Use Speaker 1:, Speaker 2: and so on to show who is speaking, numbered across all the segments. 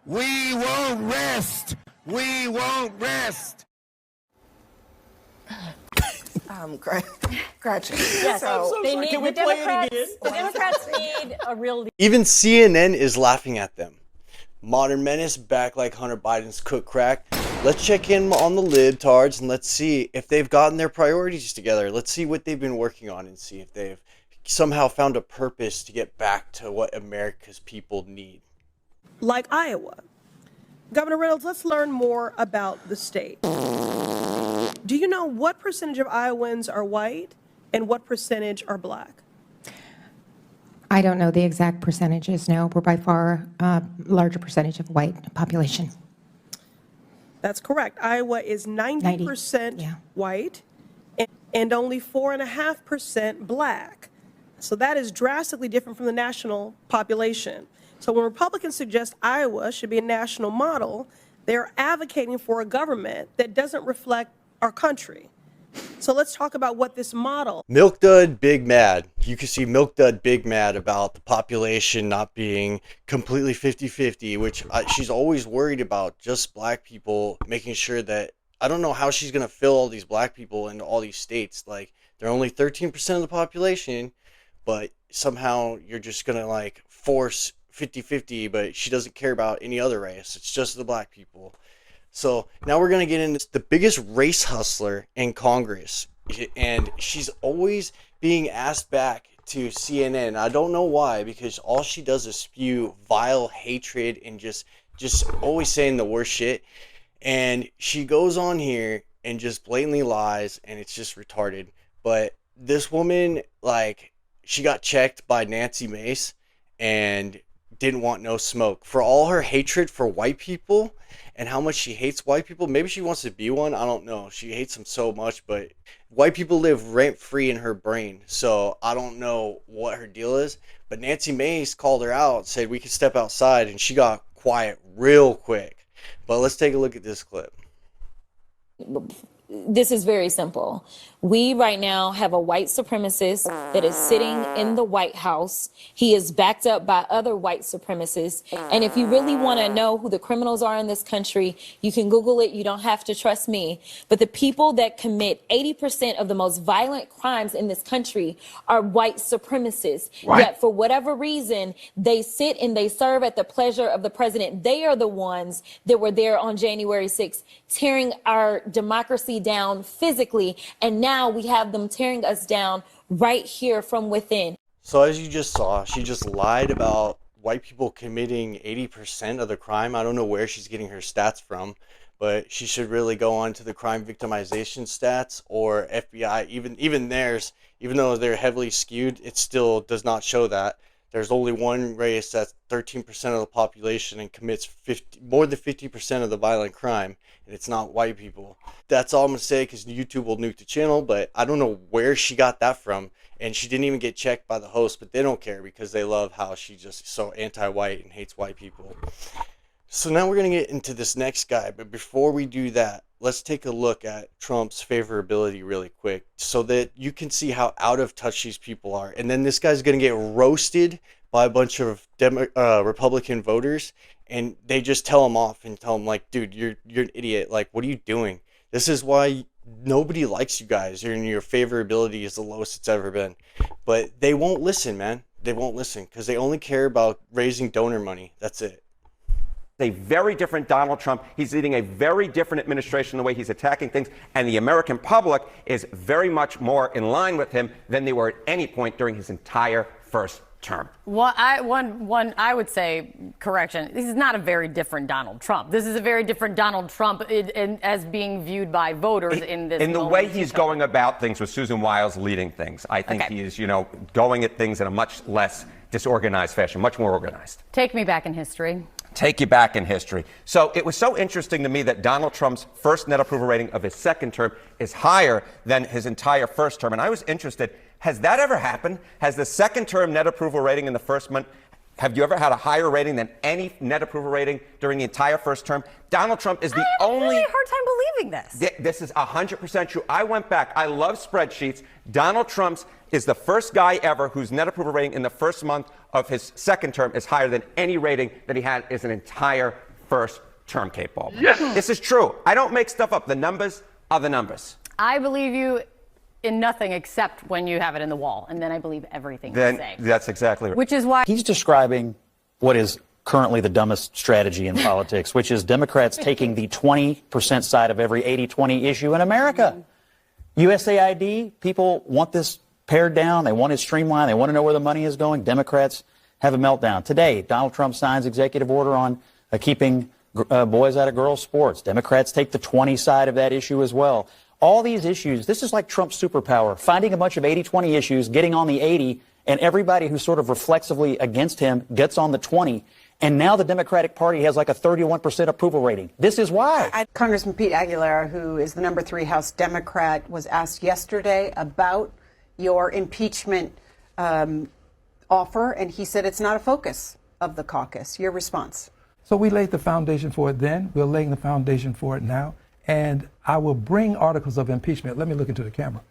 Speaker 1: We won't rest. We won't rest.
Speaker 2: Gretchen.
Speaker 3: Yes,
Speaker 2: So,
Speaker 3: they need, the Democrats need a real leader.
Speaker 4: Even CNN is laughing at them. Modern menace back like Hunter Biden's cook crack. Let's check in on the libtards and let's see if they've gotten their priorities together. Let's see what they've been working on and see if they've somehow found a purpose to get back to what America's people need.
Speaker 5: Like Iowa. Governor Reynolds, let's learn more about the state. Do you know what percentage of Iowans are white and what percentage are black?
Speaker 2: I don't know the exact percentages, no. We're by far a larger percentage of white population.
Speaker 5: That's correct. Iowa is 90% white and only 4.5% black. So that is drastically different from the national population. So when Republicans suggest Iowa should be a national model, they're advocating for a government that doesn't reflect our country. So let's talk about what this model.
Speaker 4: Milk Dud Big Mad. You can see Milk Dud Big Mad about the population not being completely 50-50, which she's always worried about just black people, making sure that, I don't know how she's going to fill all these black people into all these states. Like, they're only 13% of the population, but somehow you're just going to like force 50-50, but she doesn't care about any other race. It's just the black people. So now we're going to get into the biggest race hustler in Congress. And she's always being asked back to CNN. I don't know why, because all she does is spew vile hatred and just always saying the worst shit. And she goes on here and just blatantly lies, and it's just retarded. But this woman, like, she got checked by Nancy Mace and didn't want no smoke. For all her hatred for white people and how much she hates white people, maybe she wants to be one, I don't know. She hates them so much, but white people live rent-free in her brain, so I don't know what her deal is. But Nancy Mace called her out, said we could step outside, and she got quiet real quick. But let's take a look at this clip.
Speaker 6: This is very simple. We right now have a white supremacist that is sitting in the White House. He is backed up by other white supremacists. And if you really want to know who the criminals are in this country, you can Google it. You don't have to trust me. But the people that commit 80% of the most violent crimes in this country are white supremacists.
Speaker 1: Right.
Speaker 6: Yet for whatever reason, they sit and they serve at the pleasure of the president. They are the ones that were there on January 6th, tearing our democracy down physically, and now we have them tearing us down right here from within.
Speaker 4: So as you just saw, she just lied about white people committing 80% of the crime. I don't know where she's getting her stats from, but she should really go on to the crime victimization stats or FBI. Even theirs, even though they're heavily skewed, it still does not show that. There's only one race that's 13% of the population and commits more than 50% of the violent crime, and it's not white people. That's all I'm going to say, because YouTube will nuke the channel, but I don't know where she got that from, and she didn't even get checked by the host, but they don't care because they love how she's just so anti-white and hates white people. So now we're going to get into this next guy, but before we do that, let's take a look at Trump's favorability really quick so that you can see how out of touch these people are. And then this guy's going to get roasted by a bunch of Republican voters, and they just tell him off and tell him, like, dude, you're an idiot. Like, what are you doing? This is why nobody likes you guys, and your favorability is the lowest it's ever been. But they won't listen, man. They won't listen because they only care about raising donor money. That's it.
Speaker 7: A very different Donald Trump. He's leading a very different administration, the way he's attacking things. And the American public is very much more in line with him than they were at any point during his entire first term.
Speaker 3: Well, I would say, correction, this is not a very different Donald Trump. This is a very different Donald Trump as being viewed by voters in this.
Speaker 7: In the way he's going about things with Susan Wiles leading things, I think he is, going at things in a much less disorganized fashion, much more organized.
Speaker 3: Take me back in history.
Speaker 7: Take you back in history. So it was so interesting to me that Donald Trump's first net approval rating of his second term is higher than his entire first term. And I was interested, has that ever happened? Has the second term net approval rating in the first month, have you ever had a higher rating than any net approval rating during the entire first term? Donald Trump is the only...
Speaker 3: I have a really hard time believing this.
Speaker 7: This is 100% true. I went back. I love spreadsheets. Donald Trump's is the first guy ever whose net approval rating in the first month of his second term is higher than any rating that he had his entire first term, Kate Baldwin. Yes. This is true. I don't make stuff up. The numbers are the numbers.
Speaker 3: I believe you in nothing except when you have it in the wall, and then I believe everything you say.
Speaker 7: That's exactly right.
Speaker 3: Which is why
Speaker 8: he's describing what is currently the dumbest strategy in politics, which is Democrats taking the 20% side of every 80-20 issue in America. USAID, people want this pared down. They want it streamlined. They want to know where the money is going. Democrats have a meltdown. Today, Donald Trump signs executive order on keeping boys out of girls' sports. Democrats take the 20 side of that issue as well. All these issues, this is like Trump's superpower, finding a bunch of 80-20 issues, getting on the 80, and everybody who's sort of reflexively against him gets on the 20. And now the Democratic Party has like a 31% approval rating. This is why.
Speaker 9: Congressman Pete Aguilar, who is the number 3 House Democrat, was asked yesterday about your impeachment offer, and he said it's not a focus of the caucus. Your response?
Speaker 10: So we laid the foundation for it then. We're laying the foundation for it now. And I will bring articles of impeachment. Let me look into the camera.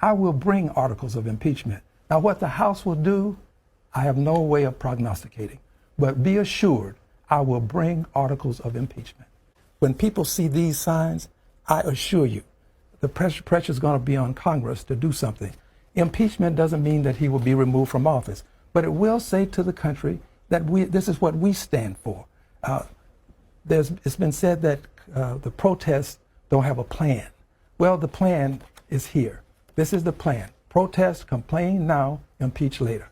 Speaker 10: I will bring articles of impeachment. Now, what the House will do, I have no way of prognosticating. But be assured, I will bring articles of impeachment. When people see these signs, I assure you, the pressure is going to be on Congress to do something. Impeachment doesn't mean that he will be removed from office, but it will say to the country that this is what we stand for. It's been said that the protests don't have a plan. Well, the plan is here. This is the plan. Protest, complain now, impeach later.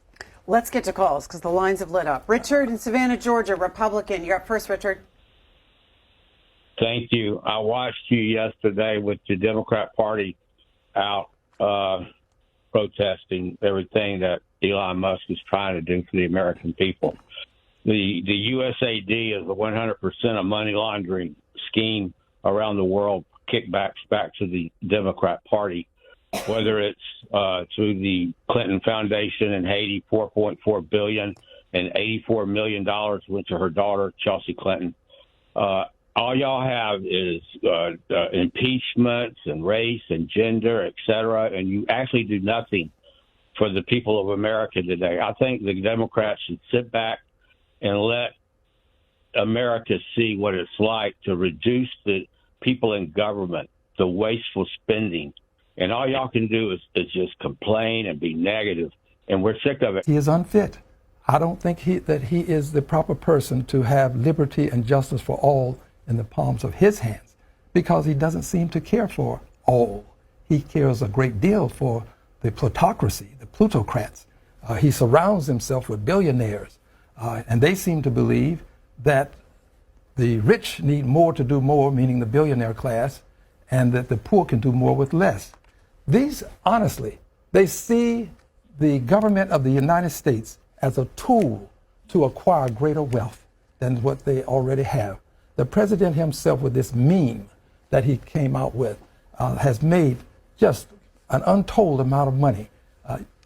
Speaker 9: Let's get to calls because the lines have lit up. Richard in Savannah, Georgia, Republican. You're up first, Richard.
Speaker 11: Thank you. I watched you yesterday with the Democrat Party out protesting everything that Elon Musk is trying to do for the American people. The USAID is a 100% of money laundering scheme around the world, kickbacks back to the Democrat Party, whether it's through the Clinton Foundation in Haiti, $4.4 billion and $84 million went to her daughter, Chelsea Clinton. All y'all have is impeachments and race and gender, et cetera, and you actually do nothing for the people of America today. I think the Democrats should sit back and let America see what it's like to reduce the people in government, the wasteful spending. And all y'all can do is just complain and be negative, and we're sick of it.
Speaker 10: He is unfit. I don't think that he is the proper person to have liberty and justice for all in the palms of his hands, because he doesn't seem to care for all. He cares a great deal for the plutocracy, the plutocrats. He surrounds himself with billionaires, and they seem to believe that the rich need more to do more, meaning the billionaire class, and that the poor can do more with less. These, honestly, they see the government of the United States as a tool to acquire greater wealth than what they already have. The president himself, with this meme that he came out with, has made just an untold amount of money.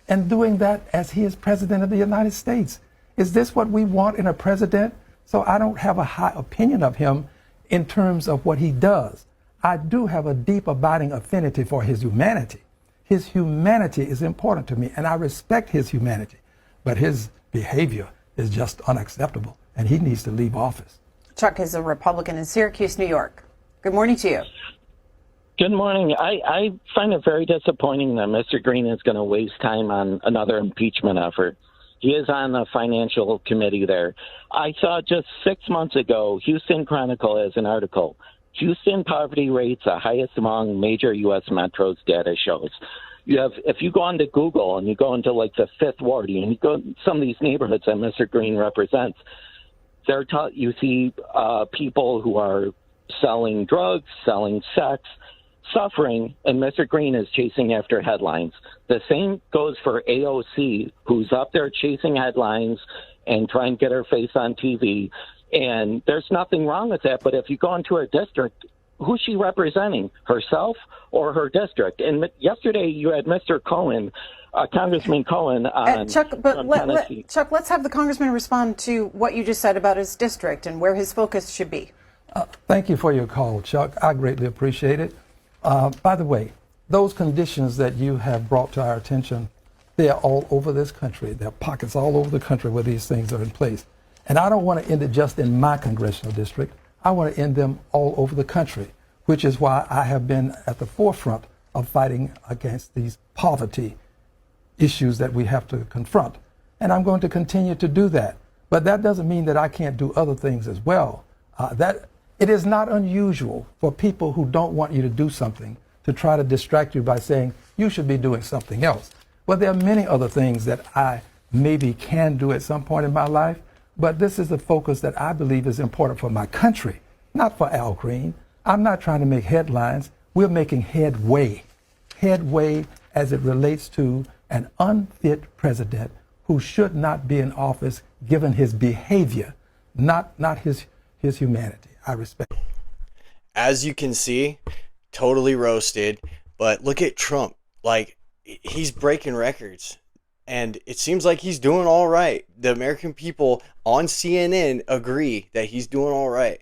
Speaker 10: And doing that as he is president of the United States. Is this what we want in a president? So I don't have a high opinion of him in terms of what he does. I do have a deep abiding affinity for his humanity. His humanity is important to me, and I respect his humanity. But his behavior is just unacceptable, and he needs to leave office.
Speaker 9: Chuck is a Republican in Syracuse, New York. Good morning to you.
Speaker 12: Good morning. I find it very disappointing that Mr. Green is going to waste time on another impeachment effort. He is on the financial committee there. I saw just 6 months ago, Houston Chronicle has an article. Houston poverty rates are highest among major U.S. metros, data shows. If you go onto Google and you go into like the Fifth Ward and you go to some of these neighborhoods that Mr. Green represents, you see people who are selling drugs, selling sex, suffering, and Mr. Green is chasing after headlines. The same goes for AOC, who's up there chasing headlines and trying to get her face on TV. And there's nothing wrong with that. But if you go into her district, who's she representing, herself or her district? And yesterday you had Mr. Cohen, Congressman Cohen on
Speaker 9: Chuck, Chuck, let's have the congressman respond to what you just said about his district and where his focus should be.
Speaker 10: Thank you for your call, Chuck. I greatly appreciate it. By the way, those conditions that you have brought to our attention, they are all over this country. There are pockets all over the country where these things are in place. And I don't want to end it just in my congressional district. I want to end them all over the country, which is why I have been at the forefront of fighting against these poverty issues that we have to confront. And I'm going to continue to do that. But that doesn't mean that I can't do other things as well. It is not unusual for people who don't want you to do something to try to distract you by saying you should be doing something else. Well, there are many other things that I maybe can do at some point in my life, but this is the focus that I believe is important for my country, not for Al Green. I'm not trying to make headlines. We're making headway as it relates to an unfit president who should not be in office given his behavior, not his humanity. I respect.
Speaker 4: As you can see, totally roasted, but look at Trump. Like, he's breaking records, and it seems like he's doing all right. The American people on CNN agree that he's doing all right.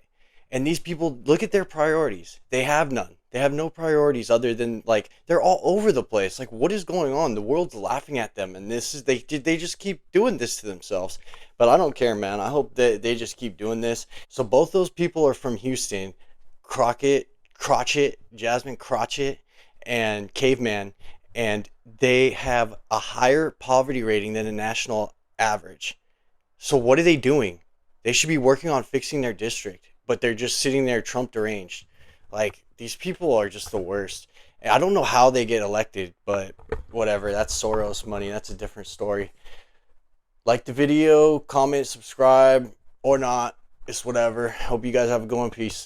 Speaker 4: And these people, look at their priorities. They have none. They have no priorities other than, like, they're all over the place. Like, what is going on? The world's laughing at them, and they just keep doing this to themselves. But I don't care, man. I hope that they just keep doing this. So both those people are from Houston, Jasmine Crotchet, and Caveman, and they have a higher poverty rating than the national average. So what are they doing? They should be working on fixing their district, but they're just sitting there Trump deranged. Like, these people are just the worst. I don't know how they get elected, but whatever. That's Soros money. That's a different story. Like the video, comment, subscribe, or not. It's whatever. Hope you guys have a good one. Peace.